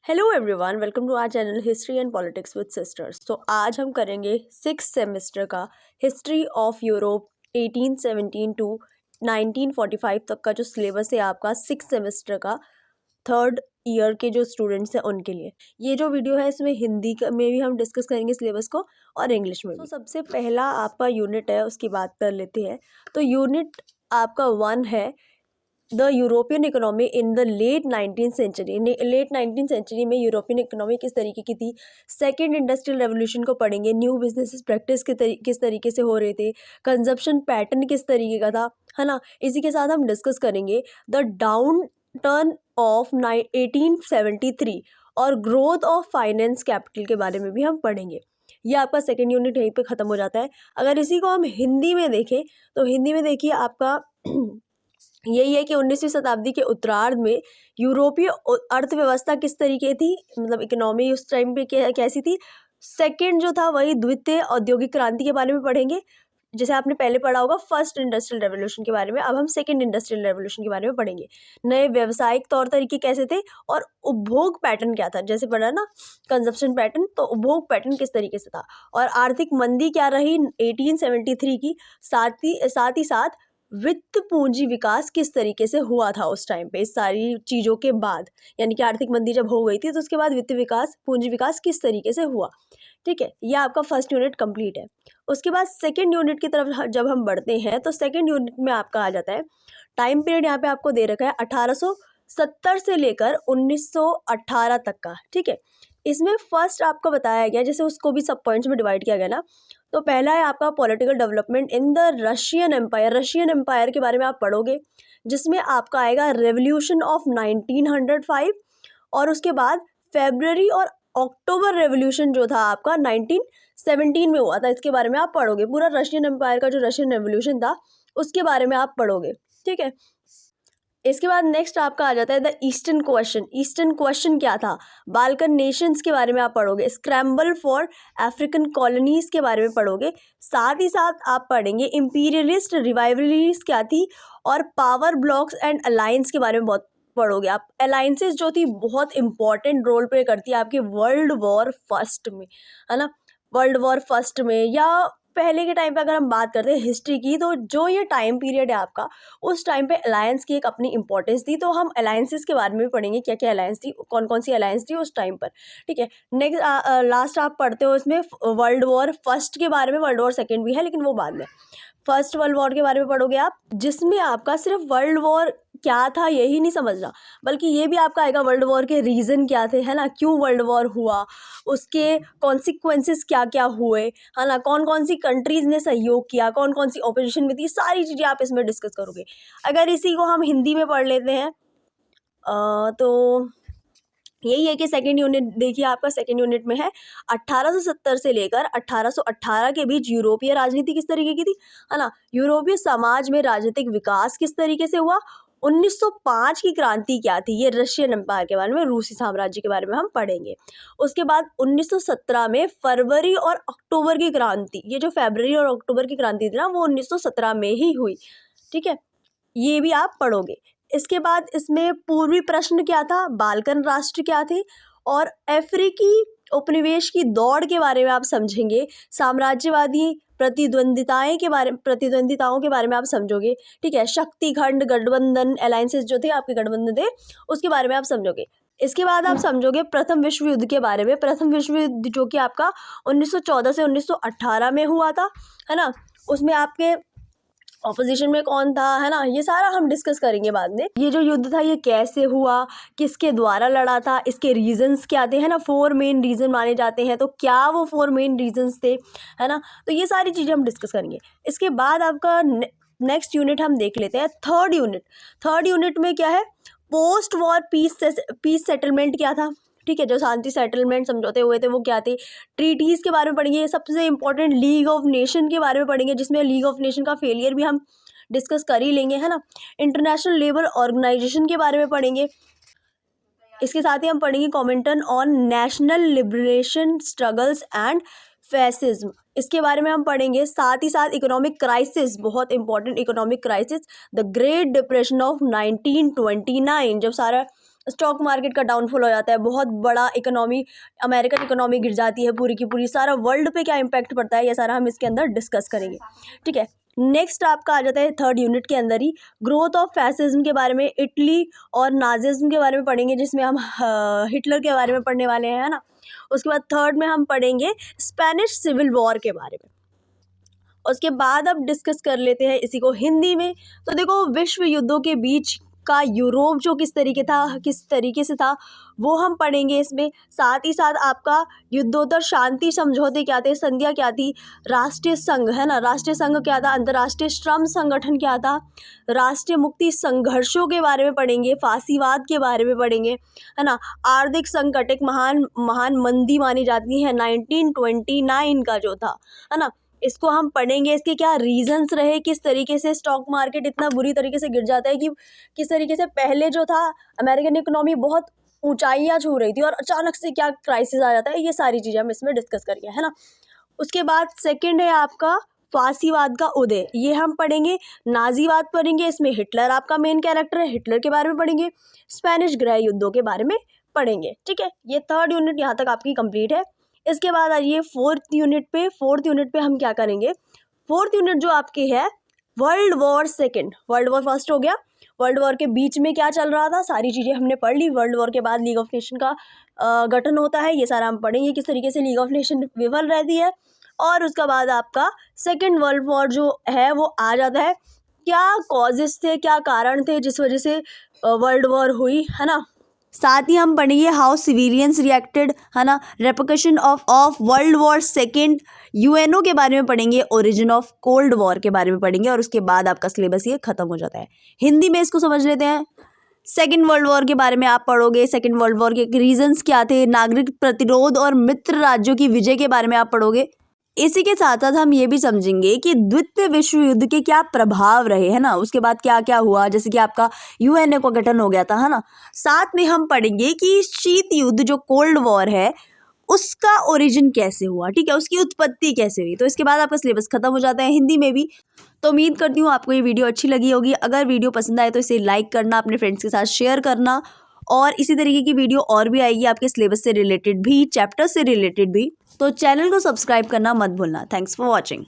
Hello everyone, welcome to our channel history and politics with sisters. तो आज हम करेंगे 6th सेमेस्टर का हिस्ट्री ऑफ यूरोप 1817 टू 1945 तक का जो सिलेबस है आपका 6th सेमेस्टर का 3rd ईयर के जो स्टूडेंट्स हैं उनके लिए। ये जो वीडियो है इसमें हिंदी में भी हम डिस्कस करेंगे सिलेबस को और इंग्लिश में भी। तो सबसे पहला आपका यूनिट है, उसकी बात कर लेते हैं। तो यूनिट आपका 1 है the European economy in the late 19th century. Late 19th century में यूरोपियन इकोनॉमी किस तरीके की थी। सेकेंड इंडस्ट्रियल रेवोल्यूशन को पढ़ेंगे, न्यू बिजनेस प्रैक्टिस किस तरीके से हो रहे थे, कंजप्शन पैटर्न किस तरीके का था, है ना। इसी के साथ हम डिस्कस करेंगे द डाउन टर्न ऑफ 1873 और ग्रोथ ऑफ फाइनेंस कैपिटल के बारे में भी हम पढ़ेंगे। ये आपका सेकेंड यूनिट यहीं पे ख़त्म हो जाता है। अगर इसी को हम हिंदी में देखें तो हिंदी में देखिए आपका यही है कि 19वीं शताब्दी के उत्तरार्ध में यूरोपीय अर्थव्यवस्था किस तरीके थी, मतलब इकोनॉमी उस टाइम पे कैसी थी। सेकंड जो था वही द्वितीय औद्योगिक क्रांति के बारे में पढ़ेंगे, जैसे आपने पहले पढ़ा होगा फर्स्ट इंडस्ट्रियल रेवोल्यूशन के बारे में। अब हम सेकंड इंडस्ट्रियल रेवोल्यूशन के बारे में पढ़ेंगे। नए व्यावसायिक तौर तरीके कैसे थे और उपभोग पैटर्न क्या था, जैसे पढ़ा ना कंजप्शन पैटर्न, तो उपभोग पैटर्न किस तरीके से था। और आर्थिक मंदी क्या रही 1873 की, साथ ही साथ वित्त पूंजी विकास किस तरीके से हुआ था उस टाइम पे। इस सारी चीज़ों के बाद, यानी कि आर्थिक मंदी जब हो गई थी तो उसके बाद वित्त विकास, पूंजी विकास किस तरीके से हुआ। ठीक है, यह आपका फर्स्ट यूनिट कंप्लीट है। उसके बाद सेकंड यूनिट की तरफ जब हम बढ़ते हैं तो सेकंड यूनिट में आपका आ जाता है टाइम पीरियड। यहाँ पे आपको दे रखा है 1870 से लेकर 1918 तक का। ठीक है, इसमें फर्स्ट आपको बताया गया, जैसे उसको भी सब पॉइंट्स में डिवाइड किया गया ना। तो पहला है आपका political development in the Russian empire. Russian empire के बारे में आप पढ़ोगे, जिसमें आपका आएगा रेवोल्यूशन ऑफ 1905 और उसके बाद फेब्रवरी और अक्टूबर रेवोल्यूशन जो था आपका 1917 में हुआ था। इसके बारे में आप पढ़ोगे, पूरा रशियन एम्पायर का जो रशियन रेवोल्यूशन था उसके बारे में आप पढ़ोगे। ठीक है, इसके बाद नेक्स्ट आपका आ जाता है the eastern question. Eastern question क्या था, बाल्कन नेशंस के बारे में आप पढ़ोगे, स्क्रैम्बल फॉर अफ्रीकन कॉलोनीज के बारे में पढ़ोगे। साथ ही साथ आप पढ़ेंगे इंपीरियलिस्ट रिवाइवलीज क्या थी और पावर ब्लॉक्स एंड अलायंस के बारे में बहुत पढ़ोगे आप। अलायंसेस जो थी बहुत इंपॉर्टेंट रोल प्ले करती है आपके वर्ल्ड वॉर फर्स्ट में, है ना। वर्ल्ड वॉर फर्स्ट में या पहले के टाइम पे अगर हम बात करते हैं हिस्ट्री की, तो जो ये टाइम पीरियड है आपका, उस टाइम पे अलायंस की एक अपनी इंपॉर्टेंस थी। तो हम अलायंसेस के बारे में भी पढ़ेंगे, क्या क्या अलायंस थी, कौन कौन सी अलायंस थी उस टाइम पर। ठीक है, नेक्स्ट लास्ट आप पढ़ते हो इसमें वर्ल्ड वॉर फर्स्ट के बारे में। वर्ल्ड वॉर सेकेंड भी है लेकिन वो बाद में। फर्स्ट वर्ल्ड वॉर के बारे में पढ़ोगे आप, जिसमें आपका सिर्फ वर्ल्ड वॉर क्या था यही नहीं समझना, बल्कि ये भी आपका आएगा वर्ल्ड वॉर के रीज़न क्या थे, है ना, क्यों वर्ल्ड वॉर हुआ, उसके कॉन्सिक्वेंसेस क्या क्या हुए, है ना, कौन कौन सी कंट्रीज़ ने सहयोग किया, कौन कौन सी ऑपोजिशन में थी, सारी चीज़ें आप इसमें डिस्कस करोगे। अगर इसी को हम हिंदी में पढ़ लेते हैं तो यही है कि सेकेंड यूनिट देखिए आपका सेकेंड यूनिट में है 1870 से लेकर 1818 के बीच यूरोपीय राजनीति किस तरीके की थी, है ना। यूरोपीय समाज में राजनीतिक विकास किस तरीके से हुआ। 1905 की क्रांति क्या थी, ये रशियन एम्पायर के बारे में, रूसी साम्राज्य के बारे में हम पढ़ेंगे। उसके बाद 1917 में फरवरी और अक्टूबर की क्रांति, ये जो फरवरी और अक्टूबर की क्रांति थी ना, वो 1917 में ही हुई। ठीक है, ये भी आप पढ़ोगे। इसके बाद इसमें पूर्वी प्रश्न क्या था, बाल्कन राष्ट्र क्या थे और अफ्रीकी उपनिवेश की दौड़ के बारे में आप समझेंगे। साम्राज्यवादी प्रतिद्वंदिताओं के बारे में आप समझोगे। ठीक है, शक्तिखंड गठबंधन अलायंसेस जो थे आपके गठबंधन थे, उसके बारे में आप समझोगे। इसके बाद आप समझोगे प्रथम विश्व युद्ध के बारे में। प्रथम विश्व युद्ध जो कि आपका 1914 से 1918 में हुआ था, है ना। उसमें आपके ऑपोजिशन में कौन था, है ना, ये सारा हम डिस्कस करेंगे बाद में। ये जो युद्ध था ये कैसे हुआ, किसके द्वारा लड़ा था, इसके रीजंस क्या थे, है ना। 4 मेन रीजन माने जाते हैं, तो क्या वो 4 मेन रीजंस थे, है ना। तो ये सारी चीज़ें हम डिस्कस करेंगे। इसके बाद आपका नेक्स्ट यूनिट हम देख लेते हैं थर्ड यूनिट। थर्ड यूनिट में क्या है, पोस्ट वॉर पीस सेटलमेंट क्या था। ठीक है, जो शांति सेटलमेंट समझौते हुए थे वो क्या थे। ट्रीटीज़ के बारे में पढ़ेंगे। सबसे इंपॉर्टेंट लीग ऑफ नेशन के बारे में पढ़ेंगे, जिसमें लीग ऑफ नेशन का फेलियर भी हम डिस्कस कर ही लेंगे, है ना। इंटरनेशनल लेबर ऑर्गेनाइजेशन के बारे में पढ़ेंगे। इसके साथ ही हम पढ़ेंगे Comintern on national liberation struggles and fascism, इसके बारे में हम पढ़ेंगे। साथ ही साथ इकोनॉमिक क्राइसिस, बहुत important economic crisis, the Great Depression of 1929, जब सारा स्टॉक मार्केट का डाउनफॉल हो जाता है, बहुत बड़ा इकोनॉमी, अमेरिकन इकोनॉमी गिर जाती है पूरी की पूरी, सारा वर्ल्ड पे क्या इम्पैक्ट पड़ता है ये सारा हम इसके अंदर डिस्कस करेंगे। ठीक है, नेक्स्ट आपका आ जाता है थर्ड यूनिट के अंदर ही ग्रोथ ऑफ फैसिज्म के बारे में, इटली और नाजिज्म के बारे में पढ़ेंगे, जिसमें हम हिटलर के बारे में पढ़ने वाले हैं, है ना। उसके बाद थर्ड में हम पढ़ेंगे स्पेनिश सिविल वॉर के बारे में। उसके बाद अब डिस्कस कर लेते हैं इसी को हिंदी में। तो देखो, विश्व युद्धों के बीच का यूरोप जो किस तरीके से था वो हम पढ़ेंगे इसमें। साथ ही साथ आपका युद्धोत्तर शांति समझौते क्या थे, संधियाँ क्या थी, राष्ट्रीय संघ, है ना, राष्ट्रीय संघ क्या था, अंतर्राष्ट्रीय श्रम संगठन क्या था, राष्ट्रीय मुक्ति संघर्षों के बारे में पढ़ेंगे, फांसीवाद के बारे में पढ़ेंगे, है ना। आर्थिक संकट एक महान मंदी मानी जाती है 1929 का जो था, है ना, इसको हम पढ़ेंगे। इसके क्या रीजंस रहे, किस तरीके से स्टॉक मार्केट इतना बुरी तरीके से गिर जाता है, कि किस तरीके से पहले जो था अमेरिकन इकोनॉमी बहुत ऊंचाइयां छू रही थी और अचानक से क्या क्राइसिस आ जाता है, ये सारी चीज़ें हम इसमें डिस्कस करेंगे, है ना। उसके बाद सेकंड है आपका फांसीवाद का उदय, ये हम पढ़ेंगे। नाजीवाद पढ़ेंगे, इसमें हिटलर आपका मेन कैरेक्टर है, हिटलर के बारे में पढ़ेंगे। स्पेनिश गृह युद्धों के बारे में पढ़ेंगे। ठीक है, ये थर्ड यूनिट यहाँ तक आपकी कंप्लीट है। इसके बाद आइए फोर्थ यूनिट पे हम क्या करेंगे। फोर्थ यूनिट जो आपकी है world war second, world war first हो गया, वर्ल्ड वॉर के बीच में क्या चल रहा था, सारी चीज़ें हमने पढ़ ली। वर्ल्ड वॉर के बाद लीग ऑफ नेशन का गठन होता है, ये सारा हम पढ़ेंगे, किस तरीके से लीग ऑफ नेशन विफल रहती है। और उसके बाद आपका सेकेंड वर्ल्ड वॉर जो है वो आ जाता है, क्या कॉजेस थे, क्या कारण थे जिस वजह से वर्ल्ड वॉर हुई, है ना। साथ ही हम पढ़ेंगे हाउ सिविलियंस रिएक्टेड, है ना, repercussion of world war second, UNO के बारे में पढ़ेंगे, ओरिजिन ऑफ कोल्ड वॉर के बारे में पढ़ेंगे, और उसके बाद आपका सिलेबस ये खत्म हो जाता है। हिंदी में इसको समझ लेते हैं। सेकेंड वर्ल्ड वॉर के बारे में आप पढ़ोगे, सेकेंड वर्ल्ड वॉर के रीजंस क्या थे, नागरिक प्रतिरोध और मित्र राज्यों की विजय के बारे में आप पढ़ोगे। इसी के साथ साथ हम ये भी समझेंगे कि द्वितीय विश्व युद्ध के क्या प्रभाव रहे, है ना, उसके बाद क्या क्या हुआ, जैसे कि आपका यूएनए का गठन हो गया था, है ना। साथ में हम पढ़ेंगे कि शीत युद्ध जो कोल्ड वॉर है उसका ओरिजिन कैसे हुआ, ठीक है, उसकी उत्पत्ति कैसे हुई। तो इसके बाद आपका सिलेबस खत्म हो जाता है हिंदी में भी। तो उम्मीद करती हूँ आपको ये वीडियो अच्छी लगी होगी। अगर वीडियो पसंद आए तो इसे लाइक करना, अपने फ्रेंड्स के साथ शेयर करना, और इसी तरीके की वीडियो और भी आएगी आपके सिलेबस से रिलेटेड भी, चैप्टर से रिलेटेड भी। तो चैनल को सब्सक्राइब करना मत भूलना। Thanks for watching.